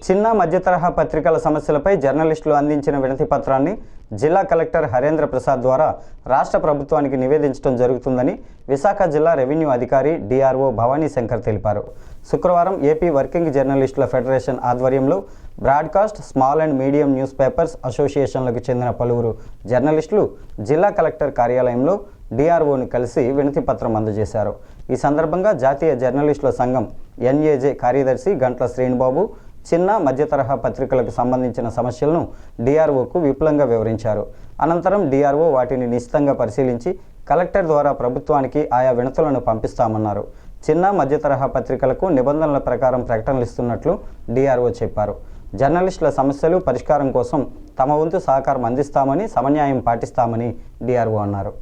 చిన్న మధ్య తరహా పత్రికల సమస్యలపై జర్నలిస్టులు అందించిన వినతి పత్రాన్ని జిల్లా కలెక్టర్ హరేంద్ర ప్రసాద్ ద్వారా రాష్ట్ర ప్రభుత్వానికి నివేదించడం జరుగుతుందని విశాఖ జిల్లా రెవెన్యూ అధికారి డిఆర్ఓ భవానీ శంకర్ తెలిపారు. శుక్రవారం ఏపీ వర్కింగ్ జర్నలిస్టుల ఫెడరేషన్ ఆధ్వర్యంలో broadcast, small and medium newspapers అసోసియేషన్లకు చెందిన పలువురు జర్నలిస్టులు జిల్లా కలెక్టర్ కార్యాలయంలో డిఆర్ఓను కలిసి వినతి పత్రం అందజేశారు. ఈ సందర్భంగా జాతీయ జర్నలిస్టుల సంఘం ఎన్ఏజే కార్యదర్శి గంట్ల శ్రీనిబాబు చిన్న మధ్య తరహా పత్రికలకు సంబంధించిన సమస్యలను డిఆర్ఓకు విపులంగా వివరించారు. అనంతరం డిఆర్ఓ వాటిని నిశితంగా పరిశీలించి కలెక్టర్ ద్వారా ప్రభుత్వానికి ఆయా వినతులను పంపిస్తామన్నారు. చిన్న మధ్య తరహా పత్రికలకు నిబంధనల ప్రకారం ప్రకటనలు ఇస్తున్నట్లు డిఆర్ఓ చెప్పారు. జర్నలిస్టుల సమస్యలు పరిష్కారం కోసం తమ వంతు సహకారం అందిస్తామని, సమన్యాయం పాటిస్తామని డిఆర్ఓ అన్నారు.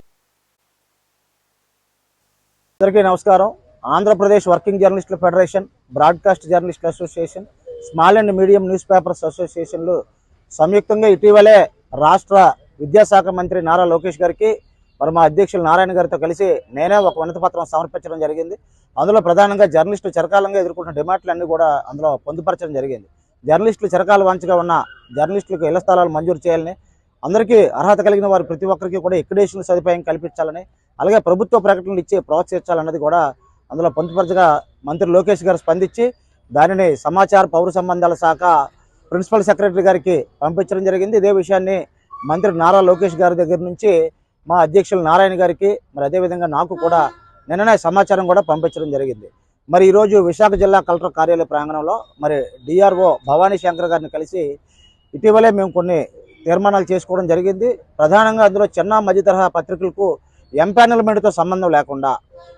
అందరికీ నమస్కారం. ఆంధ్రప్రదేశ్ వర్కింగ్ జర్నలిస్టుల ఫెడరేషన్, బ్రాడ్కాస్ట్ జర్నలిస్టుల association, small and medium news papers అసోసియేషన్లు సంయుక్తంగా ఇటీవలే రాష్ట్ర విద్యాశాఖ మంత్రి నారా లోకేష్ గారికి మరి మా అధ్యక్షులు నారాయణ గారితో కలిసి నేనే ఒక వినతి పత్రం సమర్పించడం జరిగింది. అందులో ప్రధానంగా జర్నలిస్టులు చిరకాలంగా ఎదుర్కొంటున్న డిమాండ్లన్నీ కూడా అందులో పొందుపరచడం జరిగింది. జర్నలిస్టులు చిరకాల వాంఛగా ఉన్న జర్నలిస్టులకు ఇళ్ల స్థలాలు మంజూరు చేయాలని, అందరికీ అర్హత కలిగిన వారు ప్రతి ఒక్కరికి కూడా ఎక్రిడేషన్ సదుపాయం కల్పించాలని, అలాగే ప్రభుత్వ ప్రకటనలు ఇచ్చి ప్రోత్సహించాలన్నది కూడా అందులో పొందుపరచగా మంత్రి లోకేష్ గారు స్పందించి దానిని సమాచార పౌర సంబంధాల శాఖ ప్రిన్సిపల్ సెక్రటరీ గారికి పంపించడం జరిగింది. ఇదే విషయాన్ని మంత్రి నారా లోకేష్ గారి దగ్గర నుంచి మా అధ్యక్షులు నారాయణ గారికి, మరి అదేవిధంగా నాకు కూడా నిన్ననే సమాచారం కూడా పంపించడం జరిగింది. మరి ఈరోజు విశాఖ జిల్లా కలెక్టర్ కార్యాలయ ప్రాంగణంలో మరి డిఆర్ఓ భవానీ శంకర్ గారిని కలిసి ఇటీవలే మేము కొన్ని తీర్మానాలు చేసుకోవడం జరిగింది. ప్రధానంగా అందులో చిన్న మధ్య తరహా పత్రికలకు ఎంపానల్మెంట్తో సంబంధం లేకుండా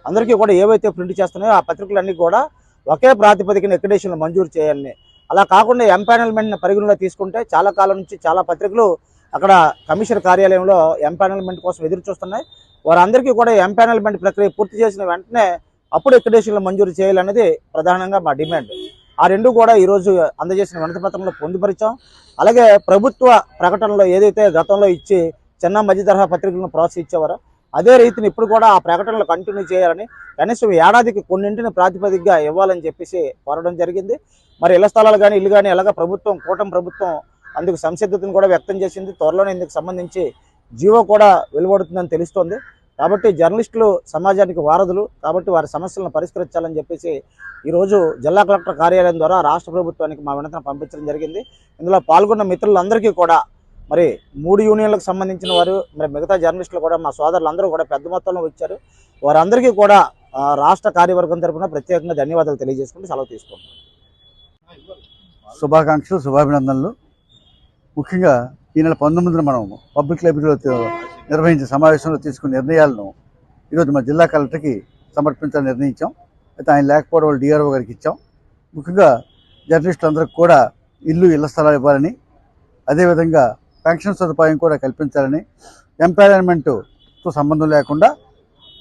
అందరికీ కూడా ఏవైతే ప్రింట్ చేస్తున్నాయో ఆ పత్రికలన్నీ కూడా ఒకే ప్రాతిపదికన ఎక్రిడేషన్లు మంజూరు చేయాలని, అలా కాకుండా ఎంపానల్మెంట్ని పరిగణలో తీసుకుంటే చాలా కాలం నుంచి చాలా పత్రికలు అక్కడ కమిషనర్ కార్యాలయంలో ఎంపానల్మెంట్ కోసం ఎదురు చూస్తున్నాయి. వారందరికీ కూడా ఎంపానల్మెంట్ ప్రక్రియ పూర్తి చేసిన వెంటనే అప్పుడు ఎక్రిడేషన్లు మంజూరు చేయాలనేది ప్రధానంగా మా డిమాండ్. ఆ రెండు కూడా ఈరోజు అందజేసిన వినతి పత్రంలో పొందుపరిచాం. అలాగే ప్రభుత్వ ప్రకటనలో ఏదైతే గతంలో ఇచ్చి చిన్న మధ్య తరహా పత్రికలను ప్రోత్సహించేవారో అదే రీతిని ఇప్పుడు కూడా ఆ ప్రకటనలు కంటిన్యూ చేయాలని, కనీసం ఏడాదికి కొన్నింటిని ప్రాతిపదికగా ఇవ్వాలని చెప్పేసి కోరడం జరిగింది. మరి ఇళ్ల స్థలాలు కానీ ఇల్లు కానీ ఎలాగ కూటమి ప్రభుత్వం అందుకు సంసిద్ధతను కూడా వ్యక్తం చేసింది. త్వరలోనే ఇందుకు సంబంధించి జీవో కూడా వెలువడుతుందని తెలుస్తోంది. కాబట్టి జర్నలిస్టులు సమాజానికి వారధులు కాబట్టి వారి సమస్యలను పరిష్కరించాలని చెప్పేసి ఈరోజు జిల్లా కలెక్టర్ కార్యాలయం ద్వారా రాష్ట్ర ప్రభుత్వానికి మా వినతిని పంపించడం జరిగింది. ఇందులో పాల్గొన్న మిత్రులందరికీ కూడా మరి 3 యూనియన్లకు సంబంధించిన వారు, మరి మిగతా జర్నలిస్టులు కూడా మా సోదరులందరూ కూడా పెద్ద మొత్తంలో వచ్చారు. వారందరికీ కూడా రాష్ట్ర కార్యవర్గం తరఫున ప్రత్యేకంగా ధన్యవాదాలు తెలియజేసుకుంటూ సెలవు తీసుకుంటాం. శుభాకాంక్షలు, శుభాభినందనలు. ముఖ్యంగా ఈ నెల 19న మనం పబ్లిక్ లైబ్రరీలో నిర్వహించిన సమావేశంలో తీసుకున్న నిర్ణయాలను ఈరోజు మా జిల్లా కలెక్టర్కి సమర్పించాలని నిర్ణయించాం. అయితే ఆయన లేకపోవడం వల్ల డిఆర్ఓ గారికి ఇచ్చాం. ముఖ్యంగా జర్నలిస్టులందరికీ కూడా ఇళ్ల స్థలాలు ఇవ్వాలని, అదేవిధంగా పెన్షన్ సదుపాయం కూడా కల్పించాలని, ఎంపానల్మెంట్తో సంబంధం లేకుండా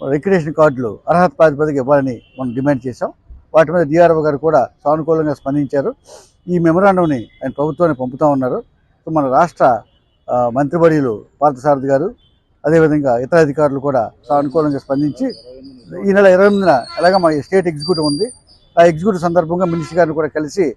రిక్రియేషన్ కార్డులు అర్హత ప్రాతిపదిక ఇవ్వాలని మనం డిమాండ్ చేశాం. వాటి మీద డిఆర్ఓ గారు కూడా సానుకూలంగా స్పందించారు. ఈ మెమరాండంని ఆయన ప్రభుత్వానికి పంపుతా ఉన్నారు. సో మన రాష్ట్ర మంత్రివర్యులు పార్థసారథి గారు, అదేవిధంగా ఇతర అధికారులు కూడా సానుకూలంగా స్పందించి ఈ నెల 28న ఎలాగ మా స్టేట్ ఎగ్జిక్యూటివ్ ఉంది, ఆ ఎగ్జిక్యూటివ్ సందర్భంగా మినిస్టర్ గారిని కూడా కలిసి